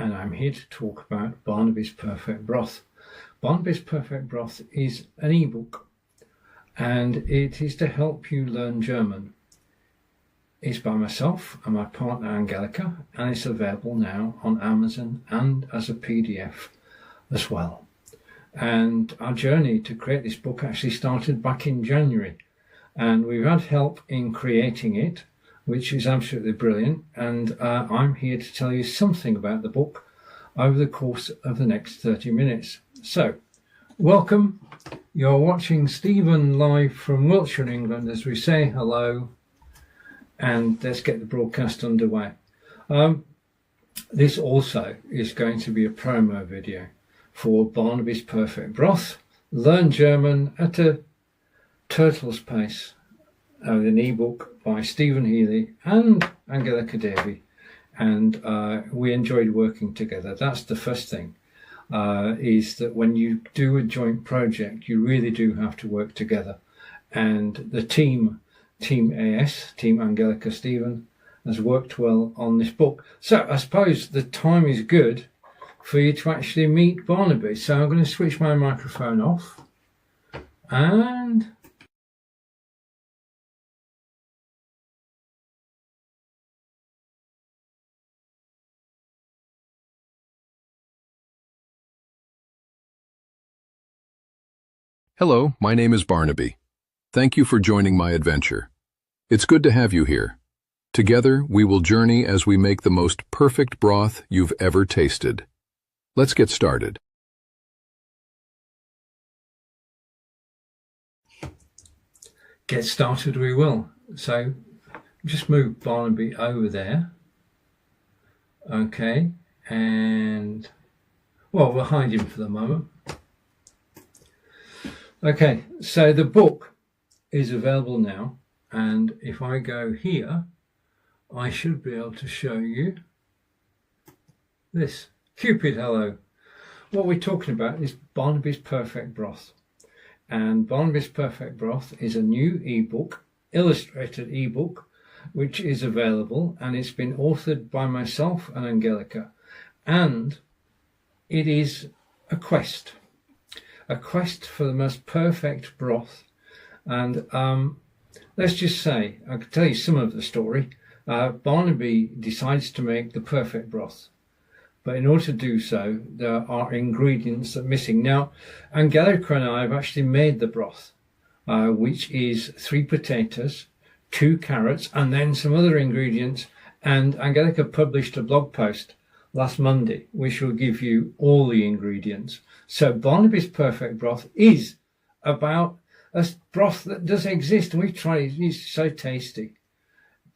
and I'm here to talk about Barnaby's Perfect Broth. Barnaby's Perfect Broth is an ebook, and it is to help you learn German. It's by myself and my partner Angelika, and it's available now on Amazon and as a PDF as well. And our journey to create this book actually started back in January, and we've had help in creating it, which is absolutely brilliant. And I'm here to tell you something about the book over the course of the next 30 minutes. So, welcome. You're watching Stephen live from Wiltshire, England, as we say hello. And let's get the broadcast underway. This also is going to be a promo video for Barnaby's Perfect Broth. Learn German at a turtle's pace, with an ebook by Stephen Healey and Angelika Davey. And we enjoyed working together. That's the first thing, is that when you do a joint project, you really do have to work together. And the Team AS, Team Angelika Stephen, has worked well on this book. So I suppose the time is good for you to actually meet Barnaby. So I'm going to switch my microphone off. And hello, my name is Barnaby. Thank you for joining my adventure. It's good to have you here. Together, we will journey as we make the most perfect broth you've ever tasted. Let's get started. Get started we will. So just move Barnaby over there. Okay, and well, we'll hide him for the moment. Okay, so the book is available now, and if I go here, I should be able to show you this. Cupid, hello. What we're talking about is Barnaby's Perfect Broth. And Barnaby's Perfect Broth is a new ebook, illustrated ebook, which is available, and it's been authored by myself and Angelika. And it is a quest for the most perfect broth. And let's just say, I can tell you some of the story. Barnaby decides to make the perfect broth, but in order to do so, there are ingredients that are missing. Now, Angelika and I have actually made the broth, which is 3 potatoes, 2 carrots, and then some other ingredients. And Angelika published a blog post last Monday, which will give you all the ingredients. So Barnaby's Perfect Broth is about a broth that does exist, and we've tried it. It's so tasty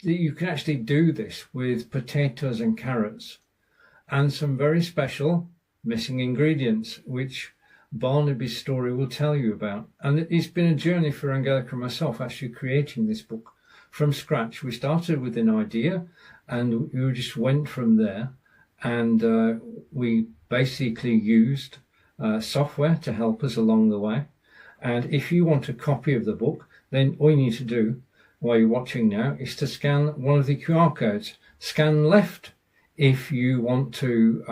that you can actually do this with potatoes and carrots and some very special missing ingredients, which Barnaby's story will tell you about. And it's been a journey for Angelika and myself actually creating this book from scratch. We started with an idea and we just went from there, and we basically used software to help us along the way. And if you want a copy of the book, then all you need to do while you're watching now is to scan one of the QR codes. Scan left if you want to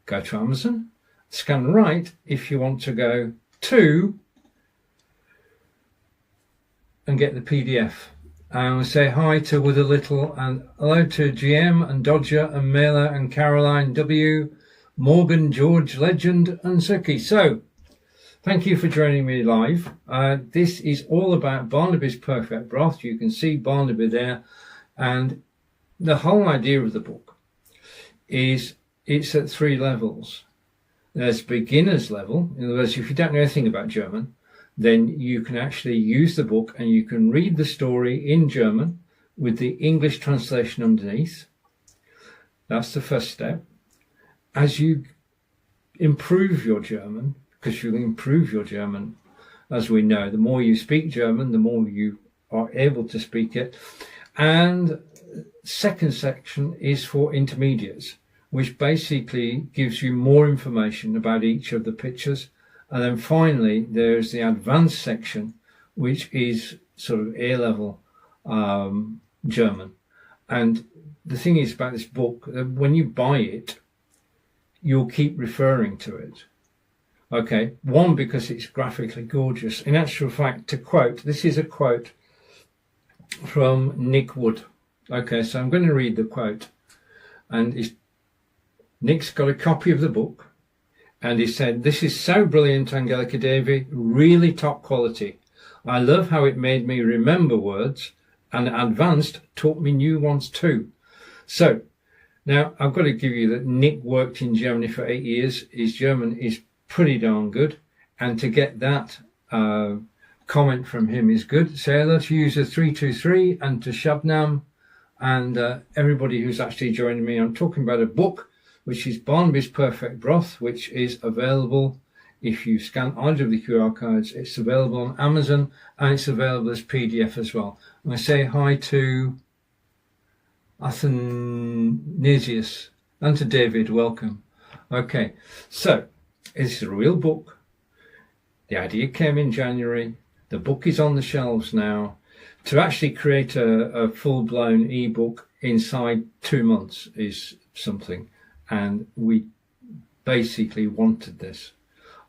go to Amazon. Scan right if you want to go to and get the PDF. And we'll say hi to With a Little, and hello to GM and Dodger and Mela and Caroline W, Morgan, George, Legend and Suki. So thank you for joining me live. This is all about Barnaby's Perfect Broth. You can see Barnaby there. And the whole idea of the book is it's at 3 levels. There's beginner's level. In other words, if you don't know anything about German, then you can actually use the book and you can read the story in German with the English translation underneath. That's the first step. As you improve your German, because you improve your German, as we know, the more you speak German, the more you are able to speak it. And second section is for intermediates, which basically gives you more information about each of the pictures. And then finally, there's the advanced section, which is sort of A-level German. And the thing is about this book, when you buy it, you'll keep referring to it. Okay, one, because it's graphically gorgeous. In actual fact, to quote, this is a quote from Nick Wood. Okay, so I'm going to read the quote. And Nick's got a copy of the book. And he said, "This is so brilliant, Angelika, Davey, really top quality. I love how it made me remember words, and advanced taught me new ones too." So now I've got to give you that Nick worked in Germany for 8 years. His German is pretty darn good. And to get that comment from him is good. Say hello to user 323 and to Shabnam and everybody who's actually joining me. I'm talking about a book which is Barnaby's Perfect Broth, which is available if you scan either of the QR codes. It's available on Amazon and it's available as PDF as well. And I say hi to Athanasius and to David, welcome. Okay, so it's a real book. The idea came in January. The book is on the shelves now. To actually create a full-blown ebook inside 2 months is something. And we basically wanted this,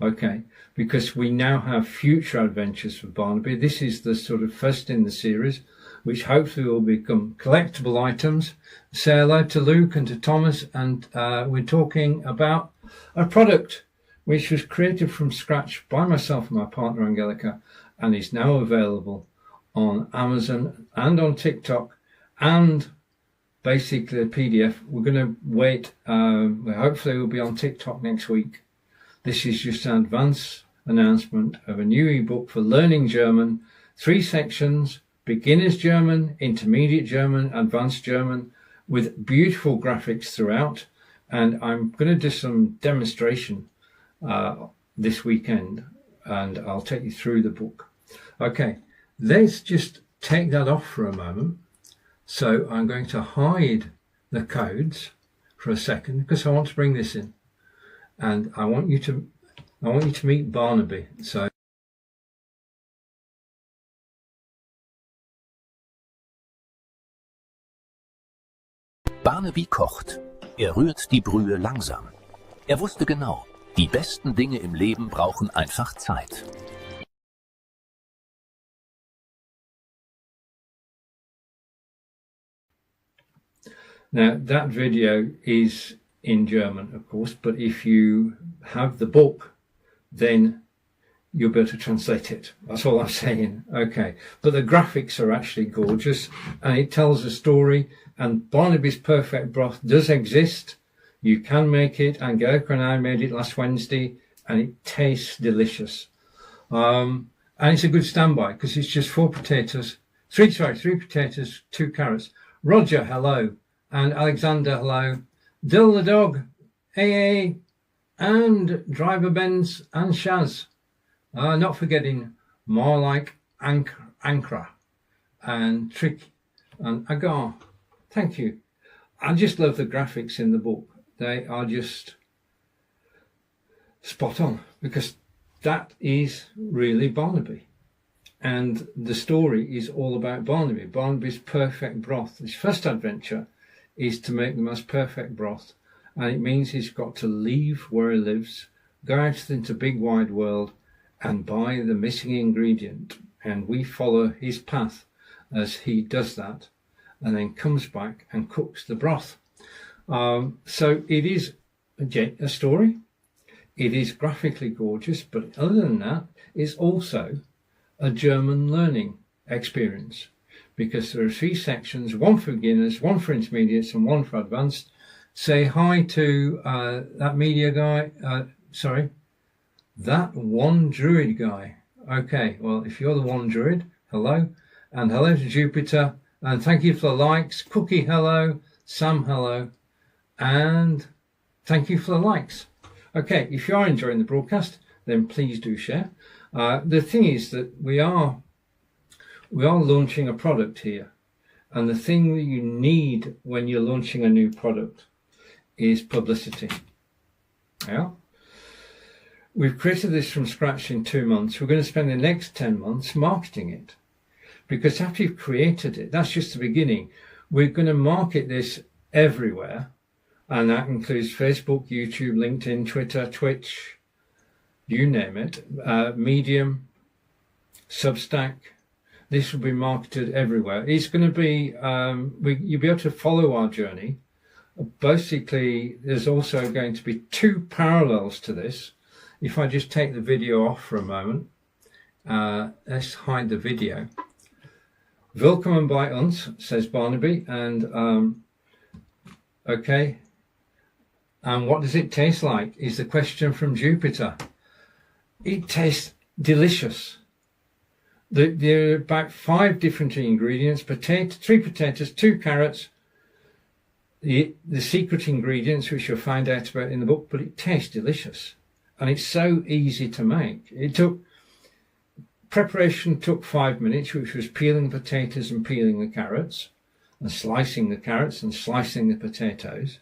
okay, because we now have future adventures for Barnaby. This is the sort of first in the series, which hopefully will become collectible items. Say hello to Luke and to Thomas, and we're talking about a product which was created from scratch by myself and my partner Angelika, and is now available on Amazon and on TikTok, and basically a PDF. We're going to wait. Hopefully we'll be on TikTok next week. This is just an advance announcement of a new ebook for learning German. 3 sections: beginner's German, intermediate German, advanced German, with beautiful graphics throughout. And I'm going to do some demonstration this weekend, and I'll take you through the book. Okay, let's just take that off for a moment. So I'm going to hide the codes for a second because I want to bring this in, and I want you to meet Barnaby. So Barnaby kocht. Rührt die Brühe langsam. Wusste genau, die besten Dinge im Leben brauchen einfach Zeit. Now, that video is in German, of course, but if you have the book, then you'll be able to translate it. That's all I'm saying. Okay. But the graphics are actually gorgeous, and it tells a story, and Barnaby's Perfect Broth does exist. You can make it. Angelika and I made it last Wednesday, and it tastes delicious. And it's a good standby because it's just 4 potatoes, 3 potatoes, 2 carrots. Roger, hello. And Alexander, hello. Dill the dog, AA, and Driver Benz and Shaz. Not forgetting more like Ankara and Trick and Agar. Thank you. I just love the graphics in the book. They are just spot on because that is really Barnaby. And the story is all about Barnaby. Barnaby's Perfect Broth. His first adventure is to make the most perfect broth, and it means he's got to leave where he lives, go out into the big wide world and buy the missing ingredient, and we follow his path as he does that and then comes back and cooks the broth. So it is a story. It is graphically gorgeous, but other than that, it's also a German learning experience, because there are 3 sections, 1 for beginners, 1 for intermediates, and 1 for advanced. Say hi to that media guy, that one druid guy. Okay, well, if you're the one druid, hello. And hello to Jupiter, and thank you for the likes. Cookie, hello. Sam, hello. And thank you for the likes. Okay, if you are enjoying the broadcast, then please do share. The thing is that we are launching a product here, and the thing that you need when you're launching a new product is publicity. Yeah, we've created this from scratch in 2 months. We're going to spend the next 10 months marketing it, because after you've created it, that's just the beginning. We're going to market this everywhere, And that includes Facebook, YouTube, LinkedIn, Twitter, Twitch, you name it, Medium, Substack. This will be marketed everywhere. It's going to be, you'll be able to follow our journey. Basically, there's also going to be two parallels to this. If I just take the video off for a moment, let's hide the video. Willkommen bei uns, says Barnaby, and okay. And what does it taste like? Is the question from Jupiter. It tastes delicious. There are about 5 different ingredients: 3 potatoes, 2 carrots. The secret ingredients, which you'll find out about in the book, but it tastes delicious, and it's so easy to make. Preparation took 5 minutes, which was peeling potatoes and peeling the carrots, and slicing the carrots and slicing the potatoes.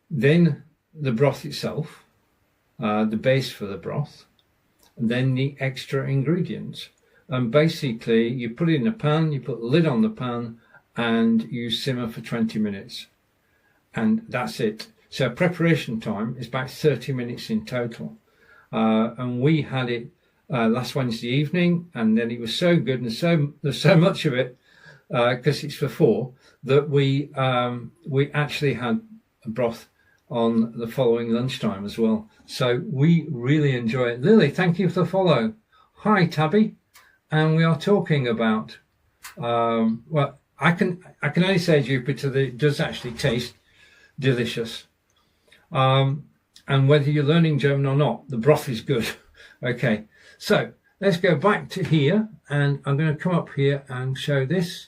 Then the broth itself, the base for the broth, and then the extra ingredients. And basically, you put it in a pan, you put the lid on the pan, and you simmer for 20 minutes. And that's it. So preparation time is about 30 minutes in total. And we had it last Wednesday evening, and then it was so good, and there's so much of it, because it's for 4, that we actually had a broth on the following lunchtime as well. So we really enjoy it. Lily, thank you for the follow. Hi, Tabby. And we are talking about, well, I can only say, Jupiter, that it does actually taste delicious. And whether you're learning German or not, the broth is good. Okay, so let's go back to here, and I'm going to come up here and show this.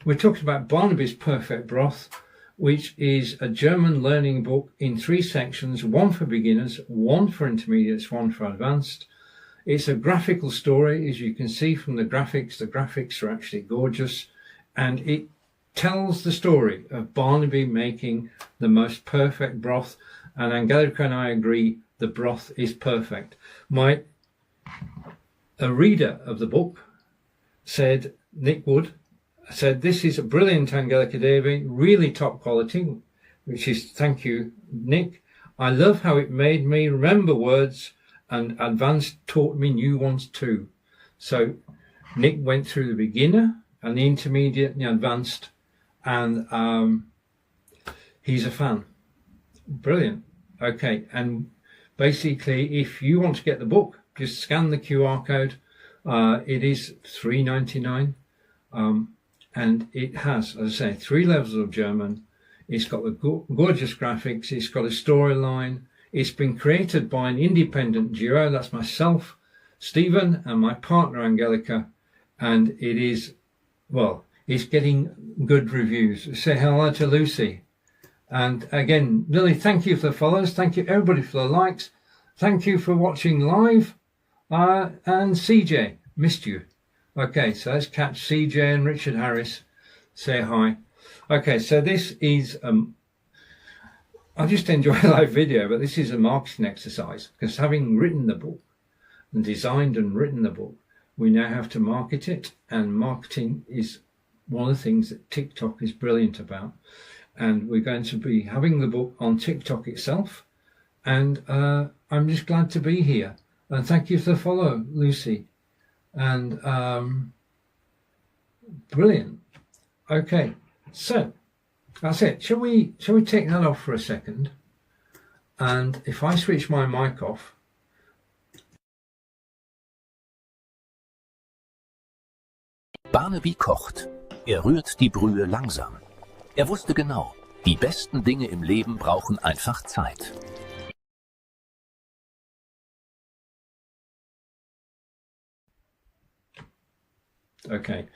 We're talking about Barnaby's Perfect Broth, which is a German learning book in 3 sections, 1 for beginners, 1 for intermediates, 1 for advanced. It's a graphical story, as you can see from the graphics. The graphics are actually gorgeous, and it tells the story of Barnaby making the most perfect broth, and Angelika and I agree the broth is perfect. A reader of the book said, Nick Wood, said, this is a brilliant, Angelika, Davey, really top quality, which is, thank you, Nick. I love how it made me remember words, and advanced taught me new ones too. So Nick went through the beginner and the intermediate and the advanced, and he's a fan. Brilliant. Okay, and basically, if you want to get the book, just scan the QR code. It is $3.99, and it has, as I say, 3 levels of German. It's got the gorgeous graphics. It's got a storyline. It's been created by an independent duo. That's myself, Stephen, and my partner, Angelika. And it is, well, it's getting good reviews. Say hello to Lucy. And again, Lily, thank you for the follows. Thank you, everybody, for the likes. Thank you for watching live. And CJ, missed you. Okay, so let's catch CJ and Richard Harris. Say hi. Okay, so this is... I just enjoy live video, but this is a marketing exercise, because having written the book and designed and written the book, we now have to market it, and marketing is one of the things that TikTok is brilliant about. And we're going to be having the book on TikTok itself, and I'm just glad to be here. And thank you for the follow, Lucy. And brilliant. Okay, so that's it. Shall we take that off for a second? And if I switch my mic off. Barnaby kocht. Rührt die Brühe langsam. Wusste genau, die besten Dinge im Leben brauchen einfach Zeit. Okay.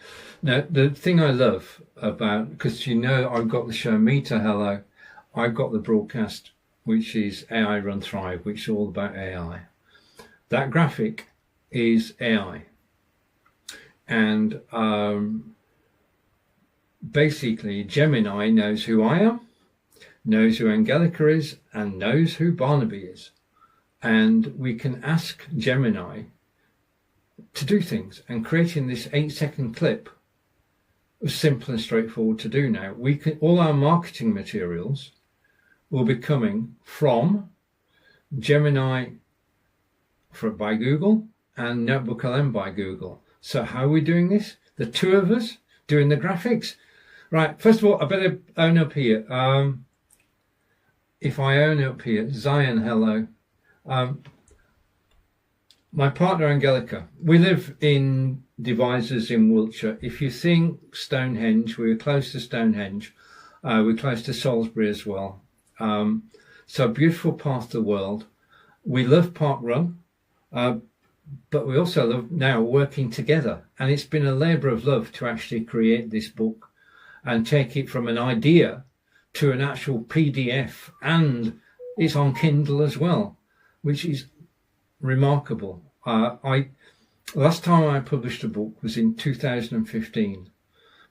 Now, the thing I love about, because I've got the show Meter Hello, I've got the broadcast, which is AI Run Thrive, which is all about AI. That graphic is AI. And basically, Gemini knows who I am, knows who Angelika is, and knows who Barnaby is. And we can ask Gemini to do things, and creating this 8-second clip was simple and straightforward to do now. All our marketing materials will be coming from Gemini by Google and Notebook LM by Google. So how are we doing this? The two of us doing the graphics. Right, first of all, I better own up here. If I own up here, Zion, hello. My partner Angelika, we live in Devizes in Wiltshire. If you think Stonehenge, we're close to Stonehenge. We're close to Salisbury as well. So a beautiful part of the world. We love Park Run, but we also love now working together. And it's been a labour of love to actually create this book and take it from an idea to an actual PDF, and it's on Kindle as well, which is remarkable. Last time I published a book was in 2015,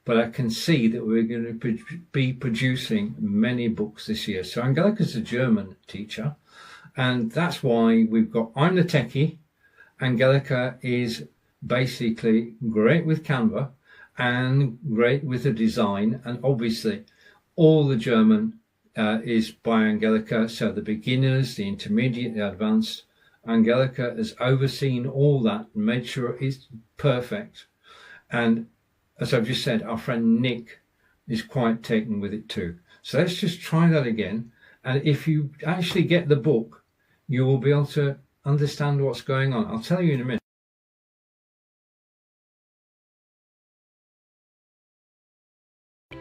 but I can see that we're going to be producing many books this year. So Angelika's a German teacher, and that's why I'm the techie. Angelika is basically great with Canva and great with the design, and obviously all the German is by Angelika, so the beginners, the intermediate, the advanced. Angelika has overseen all that and made sure it's perfect. And as I've just said, our friend Nick is quite taken with it too. So let's just try that again. And if you actually get the book, you will be able to understand what's going on. I'll tell you in a minute.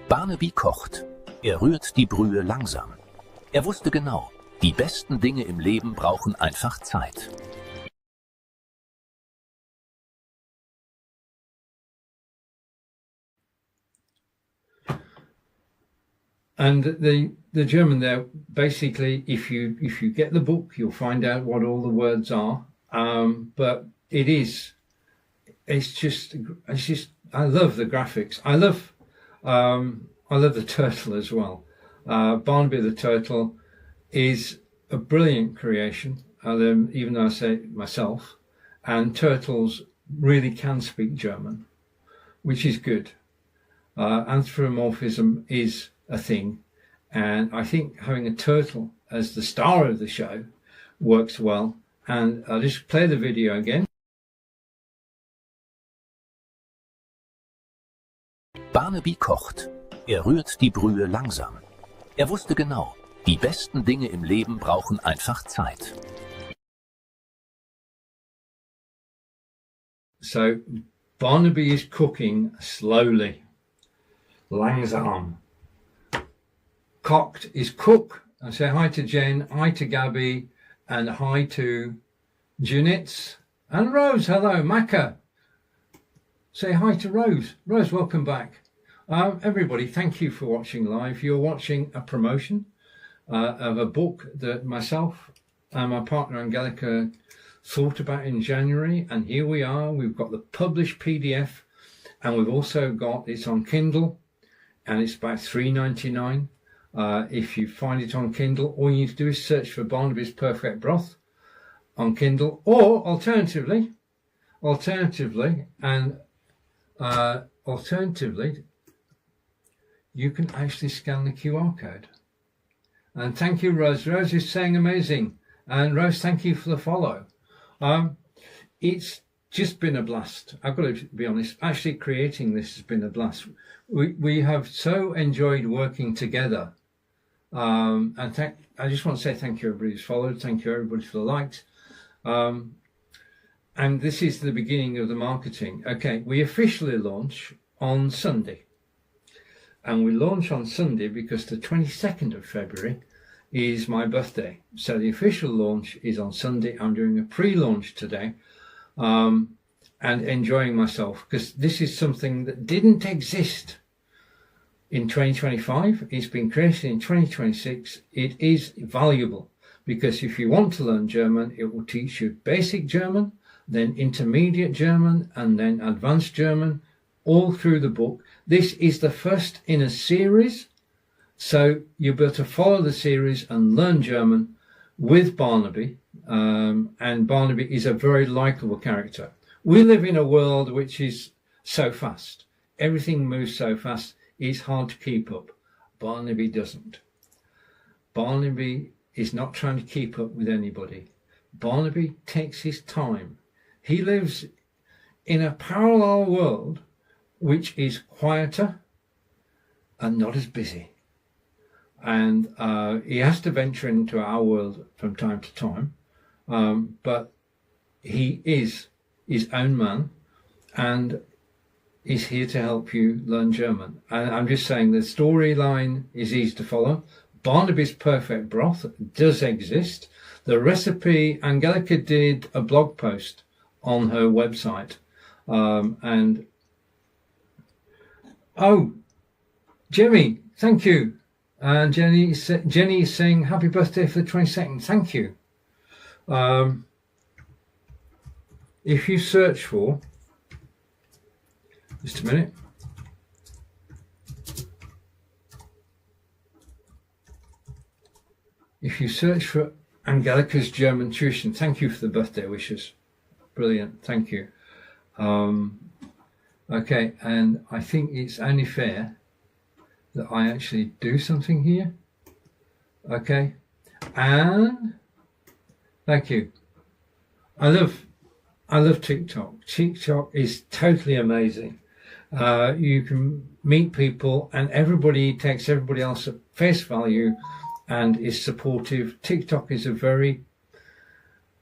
Barnaby kocht. Rührt die Brühe langsam. Wusste genau, die besten Dinge im Leben brauchen einfach Zeit. And the German there, basically, if you get the book, you'll find out what all the words are. But it's just I love the graphics. I love the turtle as well. Barnaby the turtle is a brilliant creation, even though I say it myself. And turtles really can speak German, which is good. Anthropomorphism is a thing, and I think having a turtle as the star of the show works well. And I'll just play the video again. Barnaby kocht. Rührt die Brühe langsam. Wusste genau, die besten Dinge im Leben brauchen einfach Zeit. So Barnaby is cooking slowly. Langsam. Kocht is cook. I say hi to Jen, hi to Gabby, and hi to Junitz and Rose. Hello, Maka. Say hi to Rose. Rose, welcome back. Everybody, thank you for watching live. You're watching a promotion of a book that myself and my partner Angelika thought about in January, and here we are. We've got the published PDF, and we've also got it's on Kindle, and it's about $3.99. If you find it on Kindle, all you need to do is search for Barnaby's Perfect Broth on Kindle, or alternatively, you can actually scan the QR code. And thank you, Rose. Rose is saying amazing. And Rose, thank you for the follow. It's just been a blast. I've got to be honest. Actually creating this has been a blast. We have so enjoyed working together. And I just want to say thank you everybody who's followed. Thank you everybody for the likes. And this is the beginning of the marketing. Okay, we officially launch on Sunday. And we launch on Sunday because the 22nd of February is my birthday. So the official launch is on Sunday. I'm doing a pre-launch today and enjoying myself because this is something that didn't exist in 2025. It's been created in 2026. It is valuable because if you want to learn German, it will teach you basic German, then intermediate German, and then advanced German, all through the book. This is the first in a series, so you'll be able to follow the series and learn German with Barnaby. And Barnaby is a very likable character. We live in a world which is so fast. Everything moves so fast, it's hard to keep up. Barnaby doesn't. Barnaby is not trying to keep up with anybody. Barnaby takes his time. He lives in a parallel world which is quieter and not as busy. And he has to venture into our world from time to time. But he is his own man and is here to help you learn German. And I'm just saying the storyline is easy to follow. Barnaby's Perfect Broth does exist. The recipe, Angelika did a blog post on her website. And oh, Jimmy, thank you. And Jenny is saying happy birthday for the 22nd. Thank you. If you search for, just a minute. If you search for Angelika's German tuition, thank you for the birthday wishes. Brilliant, thank you. Okay, and I think it's only fair that I actually do something here. Okay, and thank you. I love TikTok. TikTok is totally amazing. You can meet people and everybody takes everybody else at face value and is supportive. TikTok is a very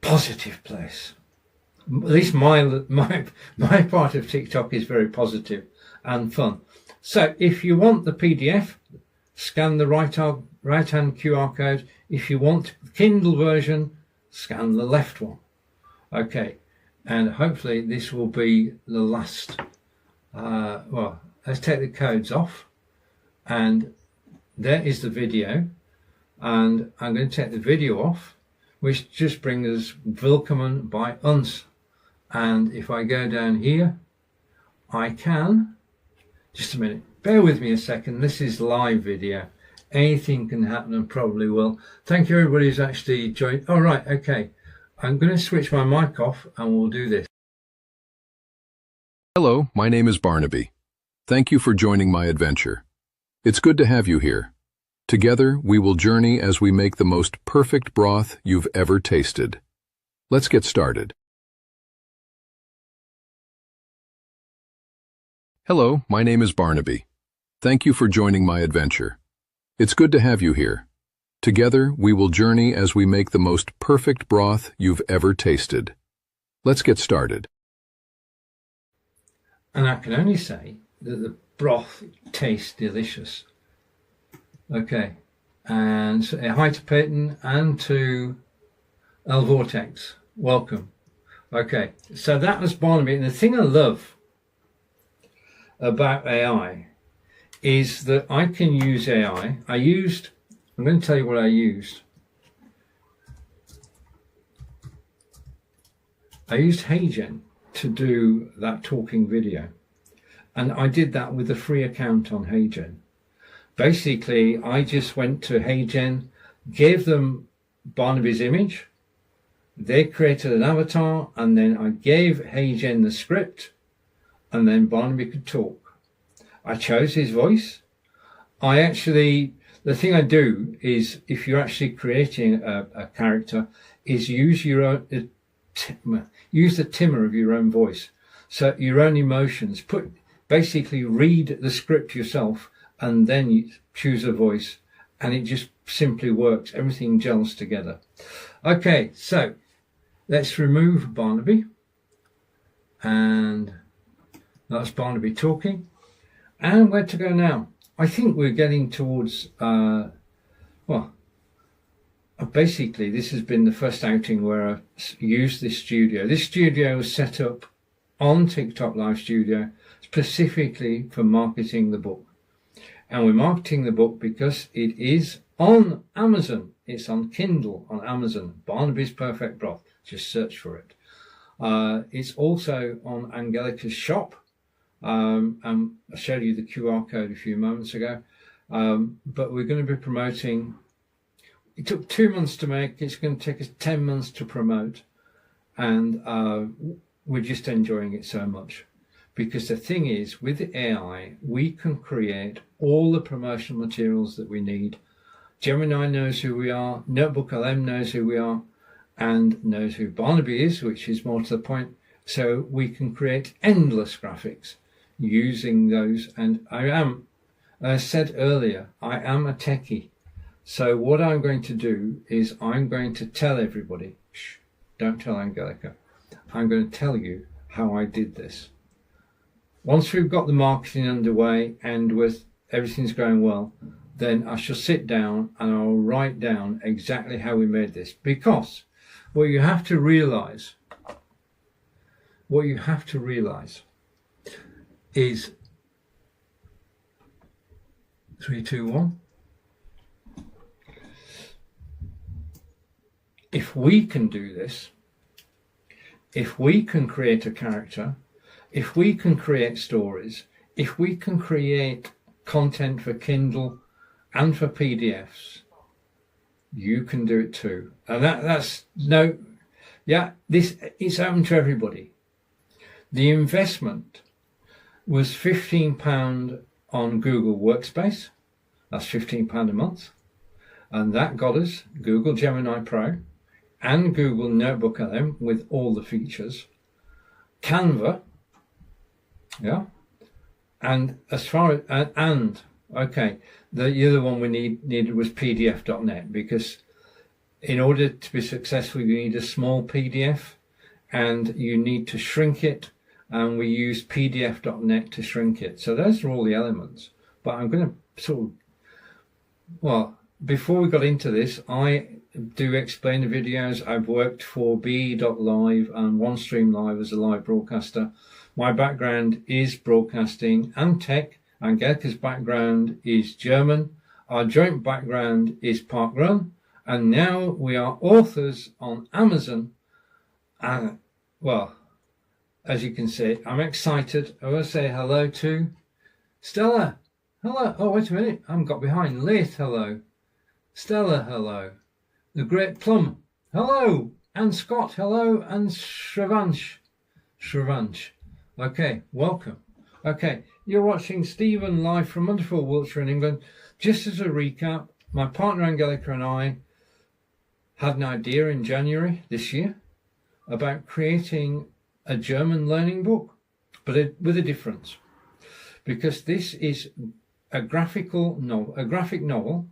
positive place. At least my part of TikTok is very positive and fun. So if you want the PDF, scan the right-hand QR code. If you want the Kindle version, scan the left one. Okay, and hopefully this will be the last. Well, let's take the codes off. And there is the video. And I'm going to take the video off, which just brings us Willkommen bei uns. And if I go down here, I can, just a minute, bear with me a second, this is live video. Anything can happen and probably will. Thank you everybody who's actually joined. Oh, right, okay. I'm going to switch my mic off and we'll do this. Hello, my name is Barnaby. Thank you for joining my adventure. It's good to have you here. Together, we will journey as we make the most perfect broth you've ever tasted. Let's get started. Hello, my name is Barnaby. Thank you for joining my adventure. It's good to have you here. Together, we will journey as we make the most perfect broth you've ever tasted. Let's get started. And I can only say that the broth tastes delicious. Okay, and so, hi to Peyton and to El Vortex. Welcome. Okay, so that was Barnaby. And the thing I love about AI is that I can use AI. I'm going to tell you what I used. I used HeyGen to do that talking video. And I did that with a free account on HeyGen. Basically, I just went to HeyGen, gave them Barnaby's image, they created an avatar, and then I gave HeyGen the script, and then Barnaby could talk. I chose his voice. The thing I do is, if you're actually creating a character, is use the timbre of your own voice. So your own emotions, basically read the script yourself, and then you choose a voice, and it just simply works. Everything gels together. Okay, so let's remove Barnaby, and that's Barnaby talking. And where to go now? I think we're getting towards, basically this has been the first outing where I've used this studio. This studio was set up on TikTok Live Studio specifically for marketing the book. And we're marketing the book because it is on Amazon. It's on Kindle on Amazon. Barnaby's Perfect Broth. Just search for it. It's also on Angelika's shop. And I showed you the QR code a few moments ago. But we're going to be promoting. It took 2 months to make. It's going to take us 10 months to promote. And we're just enjoying it so much. Because the thing is, with the AI, we can create all the promotional materials that we need Gemini knows who we are, Notebook LM knows who we are, and knows who Barnaby is, which is more to the point. So we can create endless graphics using those. And I am, as I said earlier, I am a techie. So what I'm going to do is I'm going to tell everybody, shh, don't tell Angelika, I'm going to tell you how I did this. Once we've got the marketing underway and with everything's going well, then I shall sit down and I'll write down exactly how we made this. Because what you have to realize is 3, 2, 1. If we can do this, if we can create a character, if we can create stories, if we can create content for Kindle and for PDFs, you can do it too. And that's no, yeah, this it's open to everybody. The investment was £15 on Google Workspace. That's £15 a month. And that got us Google Gemini Pro and Google Notebook LM with all the features. Canva, yeah. And as far as, okay, the other one we needed was PDF.net, because in order to be successful, you need a small PDF and you need to shrink it. And we use PDF.net to shrink it. So those are all the elements. But I'm going to sort of, well, before we got into this, I do explain the videos. I've worked for BE.live and OneStream Live as a live broadcaster. My background is broadcasting and tech. Angelika's background is German. Our joint background is parkrun. And now we are authors on Amazon. And, well, as you can see, I'm excited. I want to say hello to Stella. Hello. Oh, wait a minute. I haven't got behind. Leith, hello. Stella, hello. The Great Plum, hello. And Scott, hello. And Shravansh. Okay, welcome. Okay, you're watching Stephen live from wonderful Wiltshire in England. Just as a recap, my partner Angelika and I had an idea in January this year about creating a German learning book, but with a difference, because this is a graphic novel,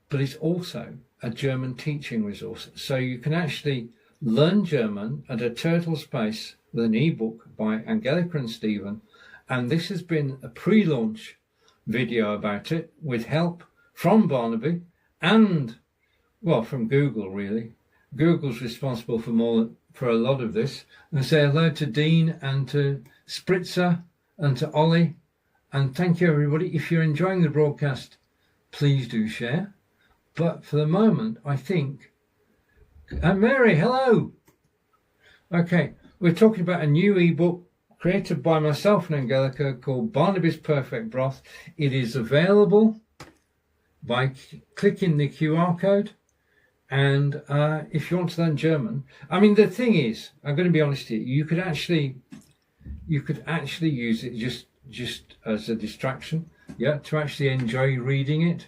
but it's also a German teaching resource. So you can actually learn German at a turtle's pace with an ebook by Angelika and Stephen. And this has been a pre-launch video about it with help from Barnaby and, well, from Google, really. Google's responsible for a lot of this. And say hello to Dean and to Spritzer and to Ollie. And thank you, everybody. If you're enjoying the broadcast, please do share. But for the moment, I think... And Mary, hello! Okay, we're talking about a new ebook created by myself and Angelika called Barnaby's Perfect Broth. It is available by clicking the QR code. And if you want to learn German, I mean, the thing is, I'm going to be honest here, you could actually use it just as a distraction, yeah, to actually enjoy reading it.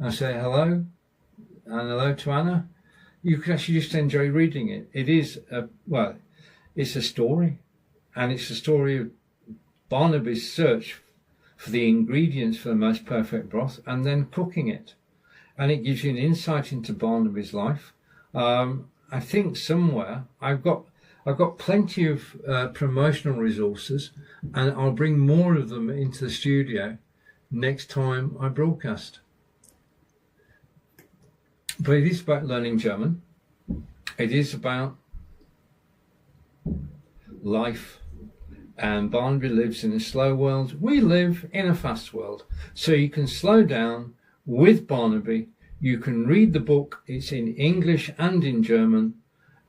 I say hello, and hello to Anna. You could actually just enjoy reading it. It is it's a story, and it's a story of Barnaby's search for the ingredients for the most perfect broth, and then cooking it. And it gives you an insight into Barnaby's life. I think somewhere I've got plenty of promotional resources, and I'll bring more of them into the studio next time I broadcast. But it is about learning German. It is about life. And Barnaby lives in a slow world. We live in a fast world. So you can slow down with Barnaby. You can read the book. It's in English and in German.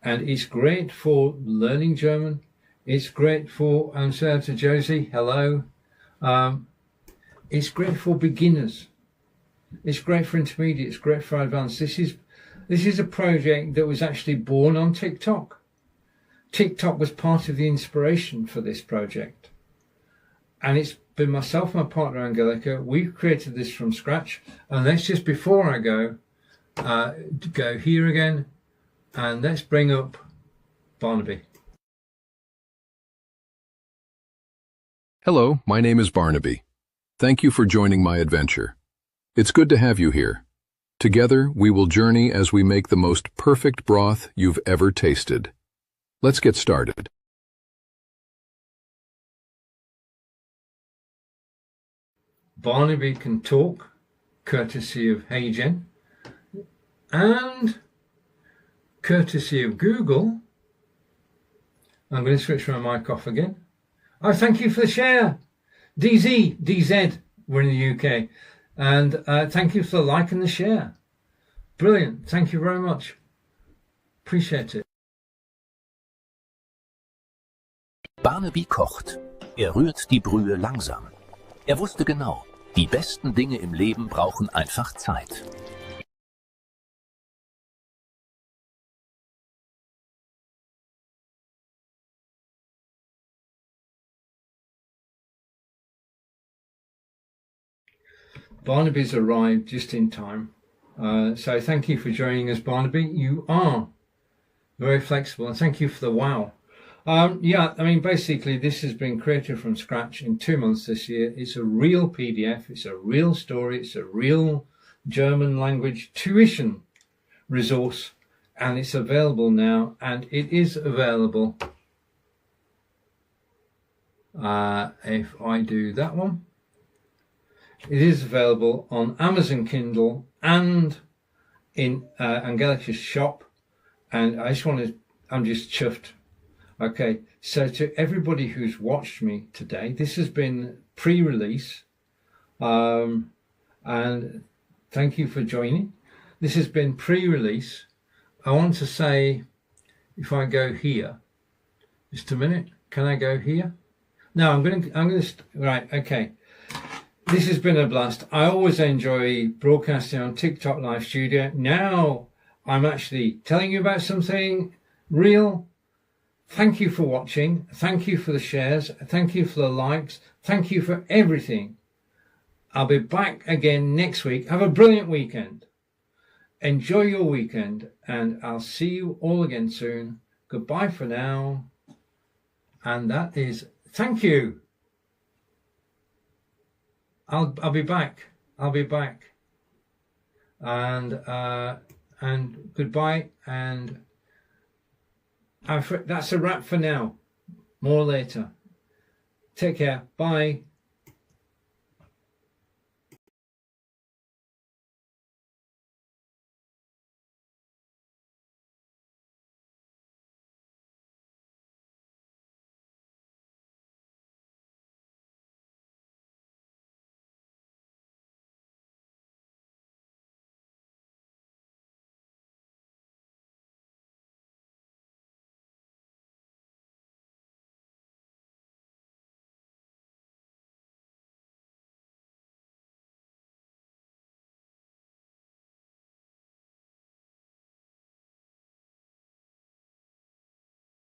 And it's great for learning German. It's great for, I'm sorry to Josie, hello. It's great for beginners. It's great for intermediate. It's great for advanced. This is a project that was actually born on TikTok. TikTok was part of the inspiration for this project. And been myself and my partner Angelika. We've created this from scratch. And let's just, before I go here again, and let's bring up Barnaby. Hello, my name is Barnaby. Thank you for joining my adventure. It's good to have you here. Together, we will journey as we make the most perfect broth you've ever tasted. Let's get started. Barnaby can talk, courtesy of Hey and courtesy of Google. I'm going to switch my mic off again. Oh, thank you for the share. DZ, we're in the UK. And thank you for the like and the share. Brilliant. Thank you very much. Appreciate it. Barnaby kocht. Rührt die Brühe langsam. Wusste genau, die besten Dinge im Leben brauchen einfach Zeit. Barnaby's arrived just in time. So thank you for joining us, Barnaby. You are very flexible, and thank you for the wow. Basically, this has been created from scratch in 2 months this year. It's a real PDF. It's a real story. It's a real German language tuition resource, and it's available now. And it is available. If I do that one, it is available on Amazon Kindle and in Angelika's shop. And I'm just chuffed. Okay, so to everybody who's watched me today, this has been pre-release, and thank you for joining. This has been pre-release. I want to say, if I go here, just a minute, can I go here? No, I'm going to, right, okay. This has been a blast. I always enjoy broadcasting on TikTok Live Studio. Now I'm actually telling you about something real. Thank you for watching. Thank you for the shares. Thank you for the likes. Thank you for everything. I'll be back again next week. Have a brilliant weekend. Enjoy your weekend, and I'll see you all again soon. Goodbye for now. And that is thank you. I'll be back. I'll be back. And goodbye, and that's a wrap for now. More later. Take care. Bye.